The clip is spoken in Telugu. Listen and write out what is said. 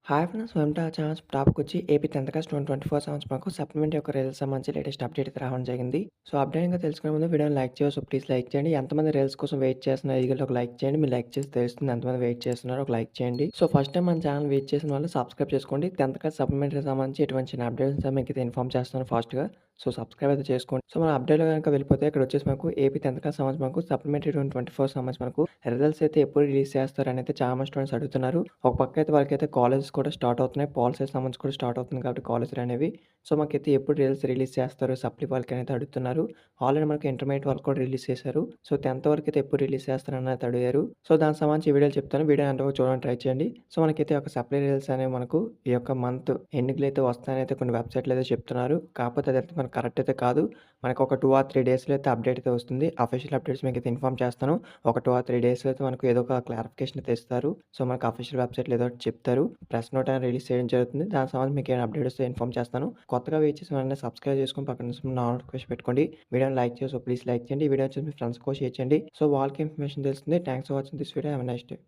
Hi friends! Welcome to our channel. టాపికొచ్చి ఏపీ 10th క్లాస్ 2024 సంవత్సరంకు సప్లిమెంట్ యొక్క రిజల్ట్స్ సంబంధించి లేటెస్ట్ అప్డేట్ అయితే రావడం జరిగింది. సో, అప్డేట్‌గా తెలుసుకునే ముందు వీడియోని లైక్ చేయవచ్చు. సో, ప్లీజ్ లైక్ చేయండి. ఎంతమంది రిజల్ట్స్ కోసం వెయిట్ చేస్తున్నారో ఈగర్‌గా ఒక లైక్ చేయండి. మీరు లైక్ చేస్తే తెలుస్తుంది ఎంతమంది వెయిట్ చేస్తున్నారో ఒక లైక్ చేయండి. సో, ఫస్ట్ టైమ్ మన ఛానల్ వెయిట్ చేసిన వాళ్ళు సబ్స్క్రైబ్ చేసుకోండి. 10th క్లాస్ సప్లిమెంటరీకి సంబంధించి ఎటువంటి చిన్న అప్డేట్స్ మీకైతే ఇన్ఫార్మ్ చేస్తాను ఫాస్ట్‌గా. సో, సబ్స్క్రైబ్ అయితే చేసుకోండి. సో, మన అప్డేట్‌లో గనుక వెళ్ళిపోతే ఇక్కడొచ్చేసి మనకు ఏపీ 10th క్లాస్ సంబంధించి మనకు సప్లిమెంటరీ 2024 సంబంధించి మనకు రిజల్ట్స్ అయితే ఎప్పుడు రిలీజ్ చేస్తారని అయితే చాలా మంది స్టూడెంట్స్ అడుగుతున్నారు. ఒక పక్క అయితే వాళ్ళకైతే కాలేజెస్ కూడా స్టార్ట్ అవుతున్నాయి. పాలిసీకి సంబంధించి కూడా స్టార్ట్ అవుతుంది కాబట్టి కాలేజీలనేవి. సో, మాకైతే ఎప్పుడు రిలీజ్ చేస్తారు సప్లీ వాళ్ళకనైతే అడుగుతున్నారు. ఆల్రెడీ మనకు ఇంటర్మీడియేట్ వాళ్ళకి కూడా రిలీజ్ చేశారు. సో, 10th వరకైతే ఎప్పుడు రిలీజ్ చేస్తారని అయితే అడిగారు. సో, దానికి సంబంధించి ఈ వీడియోలో చెప్తాను. వీడియో ఎండ్ వరకు చూడడానికి ట్రై చేయండి. సో, మనకైతే ఒక సప్లీ రిజల్ట్స్ అనేవి మనకు ఈ యొక్క మంత్ ఎండింగ్‌లో అయితే వస్తాయని అయితే కొన్ని వెబ్‌సైట్‌లో అయితే చెప్తున్నారు. కాకపోతే అదైతే మనకు కరెక్ట్ అయితే కాదు. మనకు ఒక 2 ఆర్ 3 డేస్‌లో అయితే అప్డేట్ అయితే వస్తుంది. అఫీషియల్ అప్డేట్స్ మీకైతే ఇన్ఫార్మ్ చేస్తాను. ఒక 2 ఆర్ 3 డేస్‌లో అయితే మనకు ఏదో ఒక క్లారిఫికేషన్ అయితే ఇస్తారు. సో, మనకు అఫీషియల్ వెబ్‌సైట్‌లో ఏదో ఒకటి చెప్తారు. ప్రెస్ నోట్ అనేది రిలీజ్ చేయడం జరుగుతుంది. దానికి సంబంధించి మీకేమైనా అప్డేట్ వస్తే ఇన్ఫార్మ్ చేస్తాను. కొత్తగా వెయిట్ చేసిన వెంటనే సబ్స్క్రైబ్ చేసుకొని పక్కన నోటిఫికేషన్ పెట్టుకోండి. వీడియోని లైక్ చేసి సో, ప్లీజ్ లైక్ చేయండి. ఈ వీడియో వచ్చేసి మీ ఫ్రెండ్స్‌కి కూడా షేర్ చేయండి. సో, వాళ్ళకి ఇన్ఫర్మేషన్ తెలుస్తుంది. Thanks for watching this video. Have a nice day.